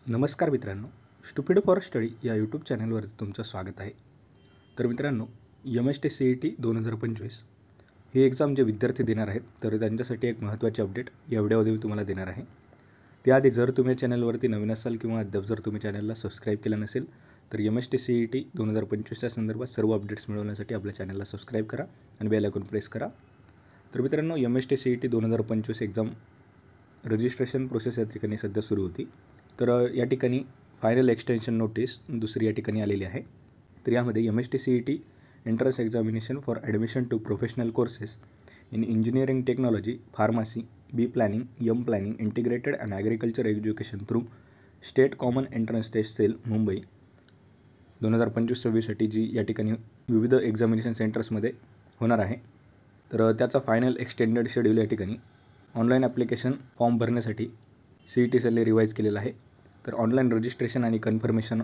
नमस्कार मित्रांनो, stupid for study या यूट्यूब चॅनलवरती तुमचं स्वागत आहे. तर मित्रांनो, MST-CET 2025 ही एक्झाम जे विद्यार्थी देणार आहेत तर त्यांच्यासाठी एक महत्त्वाची अपडेट या व्हिडिओमध्ये मी तुम्हाला देणार आहे. त्याआधी जर तुम्ही चॅनलवरती नवीन असाल किंवा अद्याप जर तुम्ही चॅनलला सबस्क्राईब केलं नसेल तर MST-CET 2025च्या संदर्भात सर्व अपडेट्स मिळवण्यासाठी आपल्या चॅनलला सबस्क्राईब करा आणि बेल आयकॉन प्रेस करा. तर मित्रांनो, MST-CET 2025 एक्झाम रजिस्ट्रेशन प्रोसेस या ठिकाणी सध्या सुरू होती. तर या ठिकाणी फायनल एक्सटेन्शन नोटीस दुसरी या ठिकाणी आलेली आहे. तर यामध्ये MST-CET entrance examination for admission to professional courses in engineering technology, pharmacy, B planning, M planning, integrated and agriculture education through state common entrance test cell Mumbai 2025-26साठी जी या ठिकाणी विविध एक्झामिनेशन सेंटर्समध्ये होणार आहे. तर त्याचा फायनल एक्सटेंडेड शेड्यूल या ठिकाणी ऑनलाईन ॲप्लिकेशन फॉर्म भरण्यासाठी CET सेलने रिवाईज केलेलं आहे. तर ऑनलाईन रजिस्ट्रेशन आणि कन्फर्मेशन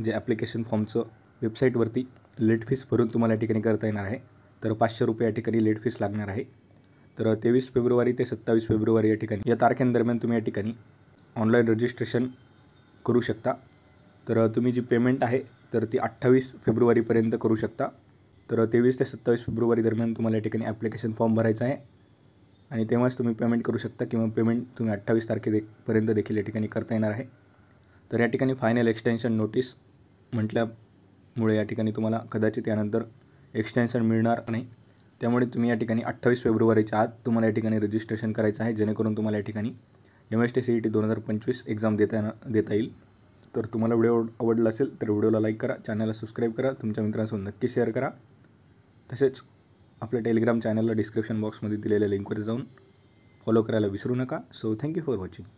जे ॲप्लिकेशन फॉर्मचं वेबसाईटवरती लेट फीस भरून तुम्हाला या ठिकाणी करता येणार आहे. तर ₹500 या ठिकाणी लेट फीस लागणार आहे. तर 23 फेब्रुवारी ते 27 फेब्रुवारी या ठिकाणी या तारखेदरम्यान तुम्ही या ठिकाणी ऑनलाईन रजिस्ट्रेशन करू शकता. तर तुम्ही जी पेमेंट आहे तर ती 28 फेब्रुवारीपर्यंत करू शकता. तर 23 ते 27 फेब्रुवारी दरम्यान तुम्हाला या ठिकाणी ॲप्लिकेशन फॉर्म भरायचा आहे आणि तेव्हाच तुम्ही पेमेंट करू शकता किंवा पेमेंट तुम्ही 28 तारखेपर्यंत देखील या ठिकाणी करता येणार आहे. तर या ठिकाणी फायनल एक्सटेन्शन नोटीस म्हटल्यामुळे या ठिकाणी तुम्हाला कदाचित यानंतर एक्सटेन्शन मिळणार नाही. त्यामुळे तुम्ही या ठिकाणी 28 फेब्रुवारीच्या आत तुम्हाला या ठिकाणी रजिस्ट्रेशन करायचं आहे, जेणेकरून तुम्हाला या ठिकाणी MST-CET 2025 एक्झाम देता येईल. तर तुम्हाला व्हिडिओ आवडला असेल तर व्हिडिओला लाईक करा, चॅनलला सबस्क्राईब करा, तुमच्या मित्रांसोबत नक्की शेअर करा. तसेच आपल्या टेलिग्राम चॅनलला डिस्क्रिप्शन बॉक्समध्ये दिलेल्या लिंकवर जाऊन फॉलो करायला विसरू नका. So thank you for watching.